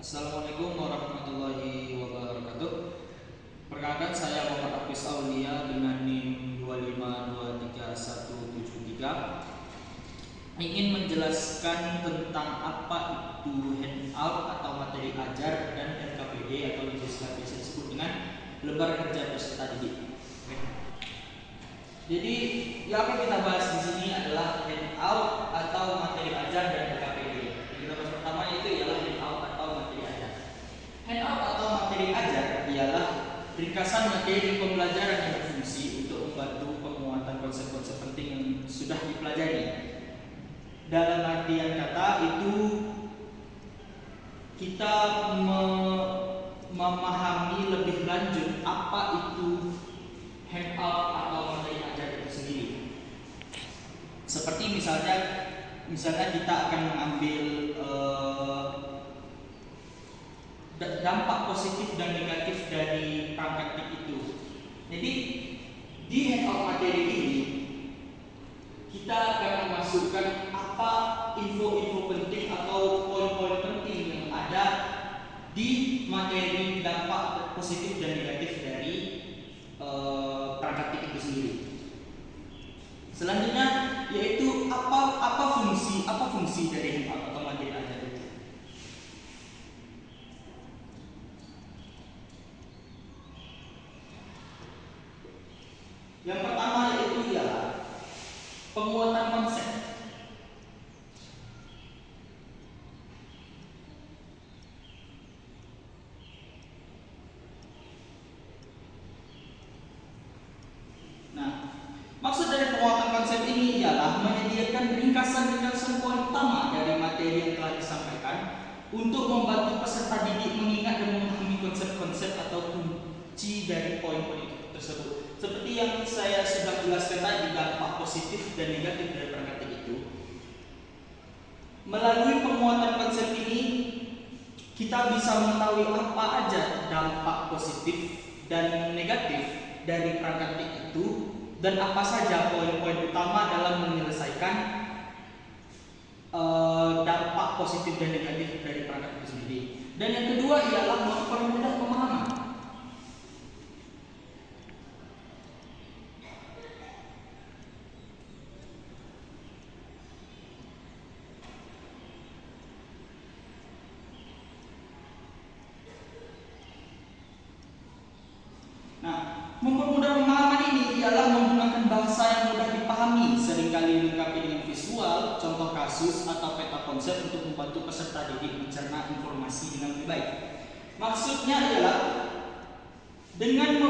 Assalamualaikum warahmatullahi wabarakatuh. Perkenalkan, saya Muhammad Hafiz Aulia dengan NIM 2523173. Ingin menjelaskan tentang apa itu handout atau materi ajar dan LKPD atau biasa disebut dengan lembar kerja peserta didik. Jadi yang akan kita bahas di sini adalah handout atau materi ajar dan LKPD. Kita bahas pertama itu ialah handout atau materi ajar. Handout atau materi ajar ialah ringkasan materi pembelajaran yang berfungsi untuk membantu penguatan konsep-konsep penting yang sudah dipelajari. Dalam artian kata itu kita memahami lebih lanjut apa itu handout atau materi ajar itu sendiri. Seperti misalnya kita akan mengambil dampak positif dan negatif dari perangkat TIK itu. Jadi di handout materi ini kita akan memasukkan apa info-info penting atau poin-poin penting yang ada di materi dampak positif dan negatif dari perangkat TIK itu sendiri. Selanjutnya yaitu apa fungsi dari handout atau materi ajar itu. Yang pertama yaitu ialah penguatan konsep. Maksud dari penguatan konsep ini ialah menyediakan ringkasan poin utama dari materi yang telah disampaikan untuk membantu peserta didik mengingat dan memahami konsep-konsep atau kunci dari poin-poin tersebut. Seperti yang saya sudah jelaskan tadi, dampak positif dan negatif dari perangkat TIK itu. Melalui penguatan konsep ini, kita bisa mengetahui apa aja dampak positif dan negatif dari perangkat TIK itu, dan apa saja poin-poin utama dalam menyelesaikan dampak positif dan negatif dari perangkat itu sendiri. Dan yang kedua ialah mempermudah pemahaman. Mempermudah pemahaman ini ialah menggunakan bahasa yang mudah dipahami, seringkali dilengkapi dengan visual, contoh kasus atau peta konsep untuk membantu peserta didik mencerna informasi dengan lebih baik. Maksudnya adalah dengan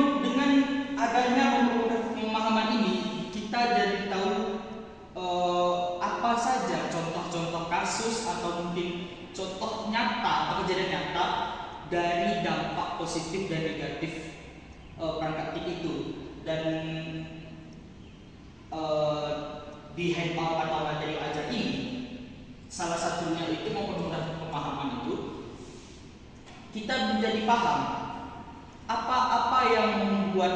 adanya mempermudah pemahaman ini, kita jadi tahu apa saja contoh-contoh kasus atau mungkin contoh nyata atau kejadian nyata dari dampak positif dan negatif perangkat TIK itu. Dan di handout atau materi ajar ini salah satunya itu mempermudah pemahaman itu, kita menjadi paham apa yang membuat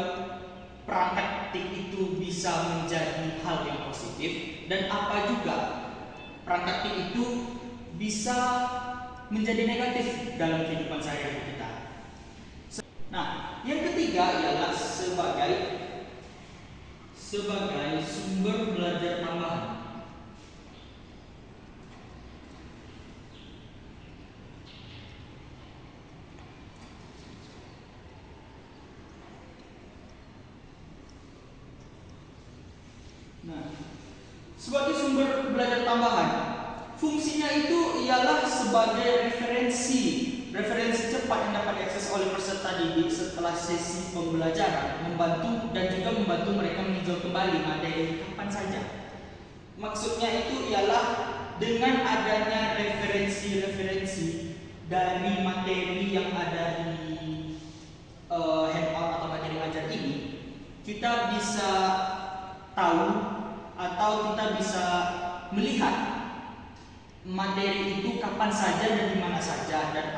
perangkat TIK itu bisa menjadi hal yang positif dan apa juga perangkat TIK itu bisa menjadi negatif dalam kehidupan sehari-hari kita. Yang ketiga ialah sebagai sumber belajar tambahan. Sebagai sumber belajar tambahan, fungsinya itu ialah sebagai referensi cepat yang dapat diakses oleh peserta didik setelah sesi pembelajaran, membantu mereka meninjau kembali materi kapan saja. Maksudnya itu ialah dengan adanya referensi dari materi yang ada di handout atau materi ajar ini, kita bisa tahu atau kita bisa melihat materi itu kapan saja dan di mana saja, dan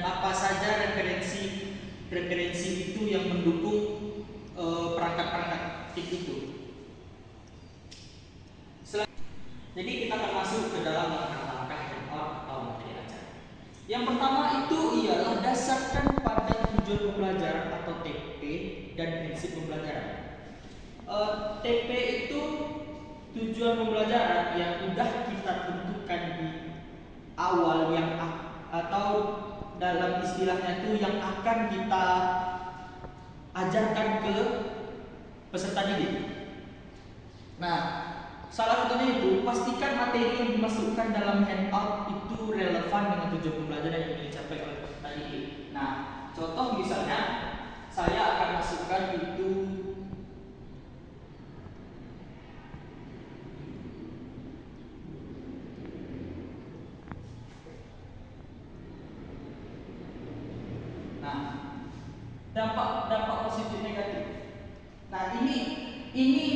apa saja referensi itu yang mendukung perangkat TIK itu. Jadi kita akan masuk ke dalam langkah-langkah handout atau materi tujuan pembelajaran atau TP dan prinsip pembelajaran. TP itu tujuan pembelajaran yang udah kita tentukan di awal atau dalam istilahnya itu yang akan kita ajarkan ke peserta didik. Nah, salah satunya itu pastikan materi yang dimasukkan dalam handout itu relevan dengan tujuan pembelajaran yang ingin dicapai oleh peserta didik. Nah, contoh misalnya saya akan masukkan itu dampak positif negatif. Nah, ini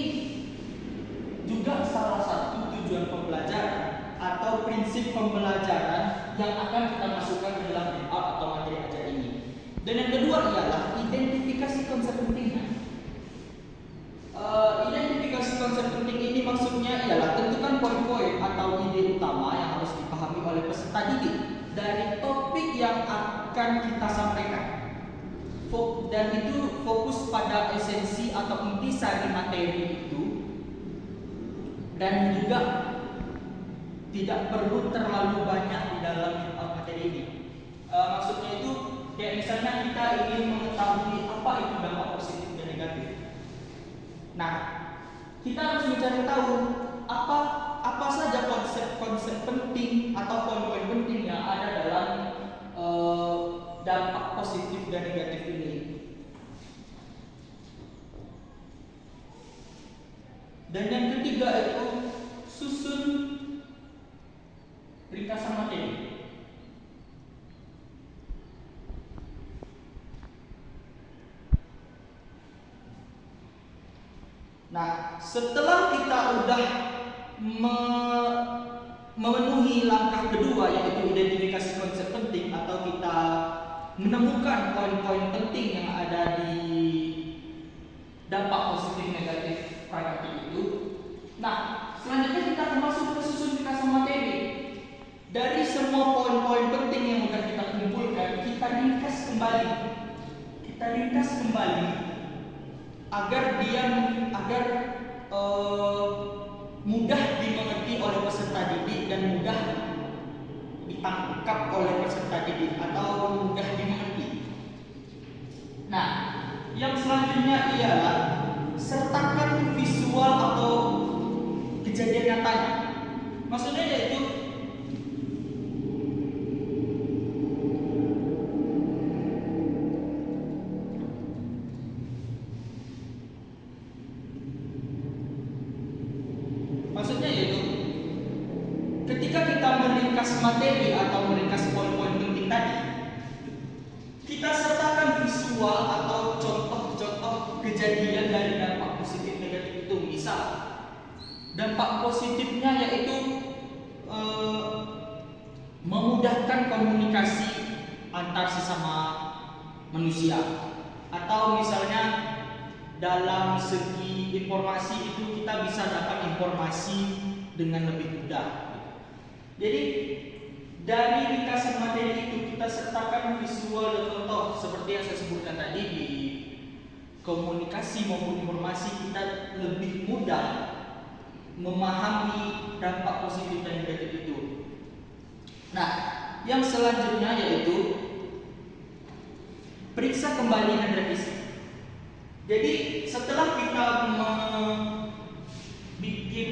juga salah satu tujuan pembelajaran atau prinsip pembelajaran yang akan kita masukkan ke dalam handout atau materi ajar ini. Dan yang kedua ialah identifikasi konsep pentingnya. Identifikasi konsep penting ini maksudnya ialah tentukan poin-poin atau ide utama yang harus dipahami oleh peserta didik dari topik yang akan kita sampaikan. Dan itu fokus pada esensi atau intisari materi itu, dan juga tidak perlu terlalu banyak di dalam materi ini. Maksudnya itu kayak misalnya kita ingin mengetahui apa itu dampak positif dan negatif. Nah, kita harus mencari tahu apa saja konsep-konsep penting atau poin-poin penting yang ada dalam dampak positif dan negatif ini. Dan yang ketiga itu susun ringkasan materi. Nah, setelah kita udah memenuhi langkah kedua yaitu identifikasi konsep penting atau kita menemukan poin-poin penting yang ada di dampak positif negatif pragmatik itu. Nah, selanjutnya kita akan masuk ke susun ringkasan materi. Dari semua poin-poin penting yang sudah kita kumpulkan, kita ringkas kembali agar mudah dimengerti oleh peserta didik dan mudah ditangkap oleh peserta didik atau mudah dimengerti. Nah, yang selanjutnya ialah sertakan visual atau kejadian nyatanya. Maksudnya yaitu ketika kita meringkas materi atau meringkas poin-poin penting tadi, kita sertakan visual atau contoh-contoh kejadian dari dampak positif negatif itu. Misal, dampak positifnya yaitu memudahkan komunikasi antar sesama manusia, atau misalnya dalam segi informasi itu kita bisa dapat informasi dengan lebih mudah. Jadi dari ringkasan materi itu kita sertakan visual dan contoh seperti yang saya sebutkan tadi. Di komunikasi maupun informasi kita lebih mudah memahami dampak positif dan negatif itu. Nah, yang selanjutnya yaitu periksa kembali dan revisi. Jadi setelah kita bikin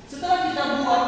setelah kita buat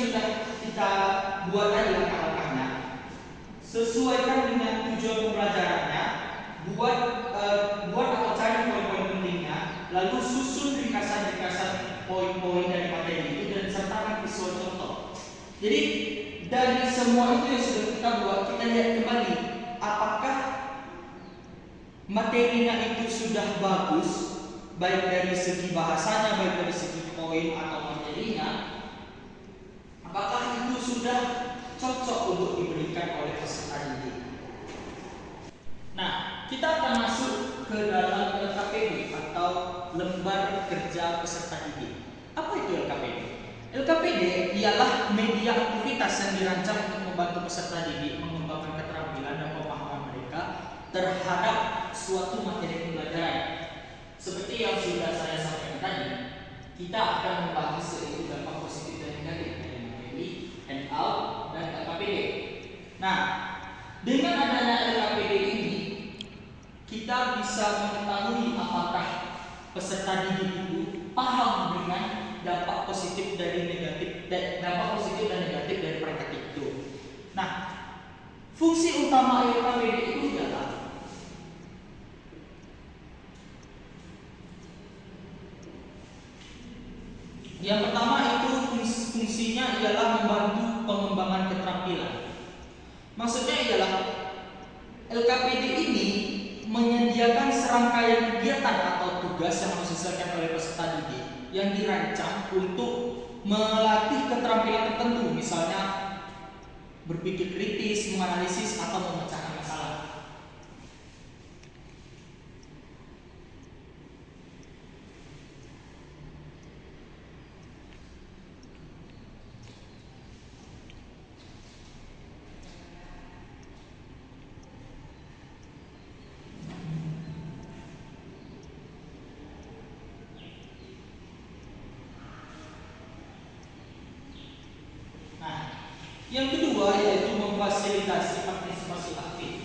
sudah kita buat tadi langkah-langkahnya, sesuaikan dengan tujuan pembelajarannya, buat atau cari poin-poin pentingnya, lalu susun ringkasan-ringkasan poin-poin dari materi itu dan sertakan visual contoh. Jadi dari semua itu yang sudah kita buat, kita lihat kembali apakah materinya itu sudah bagus, baik dari segi bahasanya, baik dari segi poin atau materinya, apakah itu sudah cocok untuk diberikan oleh peserta didik. Nah, kita akan masuk ke dalam LKPD atau lembar kerja peserta didik. Apa itu LKPD? LKPD ialah media aktivitas yang dirancang untuk membantu peserta didik mengembangkan keterampilan dan pemahaman mereka terhadap suatu materi pembelajaran. Seperti yang sudah saya sampaikan tadi, kita akan membahas yaitu dampak positif dan negatif dari materi, handout, dan LKPD. Nah, dengan adanya LKPD ini, kita bisa mengetahui apakah peserta didik itu paham dengan dampak positif dan negatif dari praktek itu. Nah, fungsi utama LKPD itu adalah yang pertama itu fungsinya ialah membantu pengembangan keterampilan. Maksudnya ialah LKPD ini menyediakan serangkaian kegiatan atau tugas yang harus diselesaikan oleh peserta didik yang dirancang untuk melatih keterampilan tertentu, misalnya berpikir kritis, menganalisis, atau memecahkan masalah. Yang kedua yaitu memfasilitasi partisipasi aktif.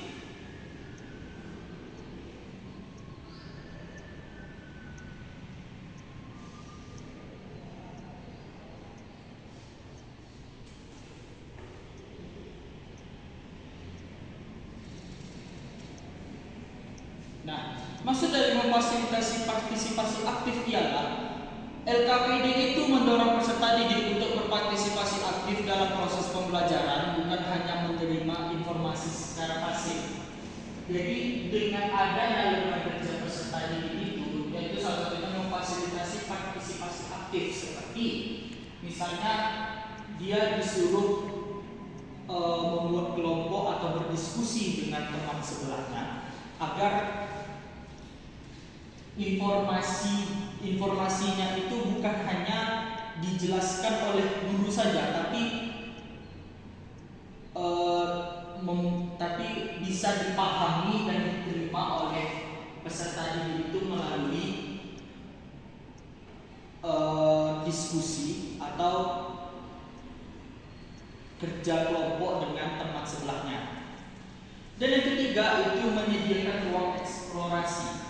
Nah, maksud dari memfasilitasi partisipasi aktif ialah LKPD itu mendorong peserta didik untuk berpartisipasi aktif dalam proses pembelajaran, bukan hanya menerima informasi secara pasif. Jadi dengan adanya lembaga kerja peserta didik itu, yaitu salah satunya memfasilitasi partisipasi aktif, seperti misalnya dia disuruh membuat kelompok atau berdiskusi dengan teman sebelahnya agar informasinya itu bukan hanya dijelaskan oleh guru saja, tapi bisa dipahami dan diterima oleh peserta didik itu melalui diskusi atau kerja kelompok dengan teman sebelahnya. Dan yang ketiga itu menyediakan ruang eksplorasi.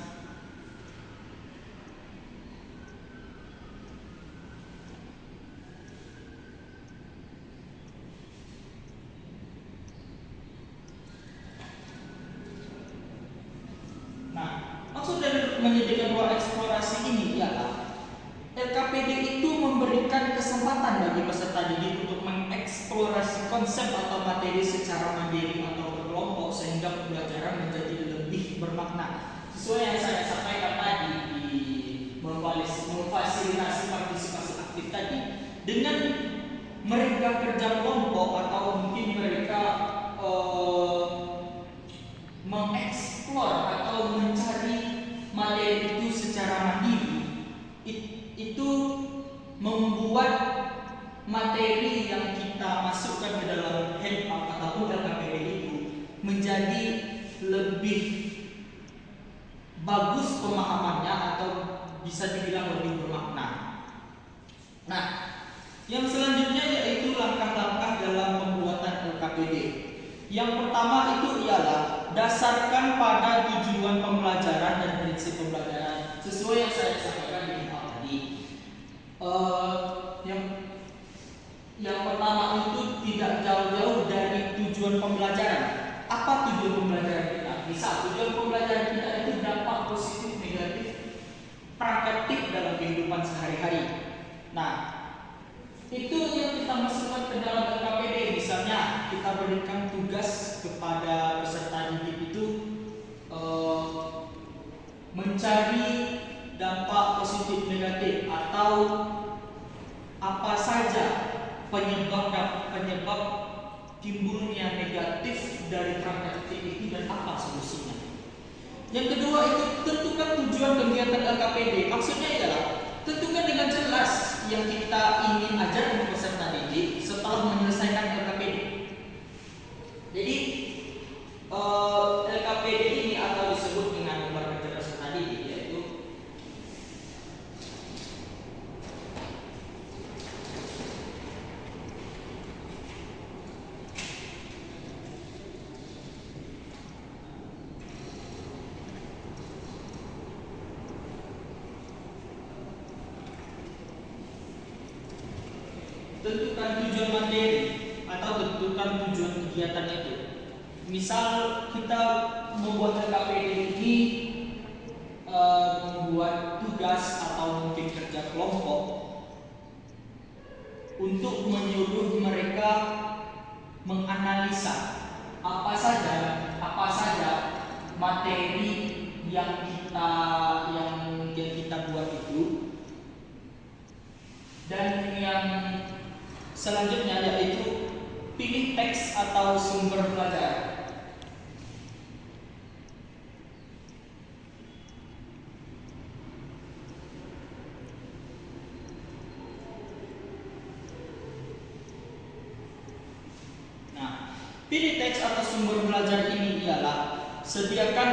Menyediakan ruang eksplorasi ini ialah LKPD itu memberikan kesempatan bagi peserta didik untuk mengeksplorasi konsep atau materi secara mandiri atau berkelompok sehingga pembelajaran menjadi lebih bermakna. Sesuai yang saya sampaikan tadi di memfasilitasi partisipasi aktif tadi, dengan mereka kerja kelompok atau mungkin mereka mengeksplor atau mencari materi itu secara mandiri, itu membuat materi yang kita masukkan ke dalam handout ataupun LKPD itu menjadi lebih bagus pemahamannya atau bisa dibilang lebih bermakna. Nah, yang selanjutnya yaitu langkah-langkah dalam pembuatan LKPD. Yang pertama itu ialah dasarkan pada tujuan pembelajaran dan prinsip pembelajaran sesuai yang saya sampaikan di awal tadi. Yang pertama itu tidak jauh-jauh dari tujuan pembelajaran. Apa tujuan pembelajaran kita? Misal tujuan pembelajaran kita itu dampak positif negatif praktik dalam kehidupan sehari-hari. Nah, itu yang kita masukkan ke dalam LKPD. Misalnya kita berikan tugas kepada peserta didik itu mencari dampak positif negatif atau apa saja penyebab timbulnya negatif dari praktik itu dan apa solusinya. Yang kedua itu tentukan tujuan kegiatan LKPD. Maksudnya ialah tentukan dengan jelas yang kita ingin ajar untuk peserta didik setelah menyelesaikan LKPD. Jadi LKPD ini atau disebut dengan lembar kerja peserta didik yaitu tentukan tujuan materi atau tentukan tujuan kegiatan itu. Misal kita membuat LKPD ini membuat tugas atau mungkin kerja kelompok untuk menyuruh mereka menganalisa apa saja materi yang kita buat itu, dan yang selanjutnya yaitu pilih teks atau sumber pelajaran. Nah, pilih teks atau sumber belajar ini ialah sediakan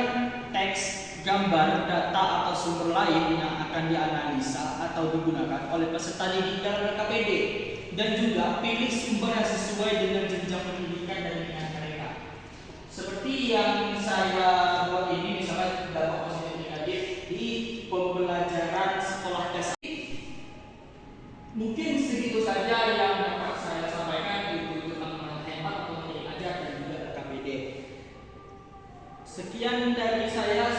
teks, gambar, data atau sumber lain yang akan dianalisa atau digunakan oleh peserta didik dalam LKPD, dan juga pilih sumber yang sesuai dengan jenjang pendidikan dan minat mereka. Seperti yang saya buat ini, misalnya dampak positif negatif di pembelajaran sekolah dasar. Mungkin segitu saja yang dapat saya sampaikan tentang menghemat atau mengajar dan juga LKPD. Sekian dari saya.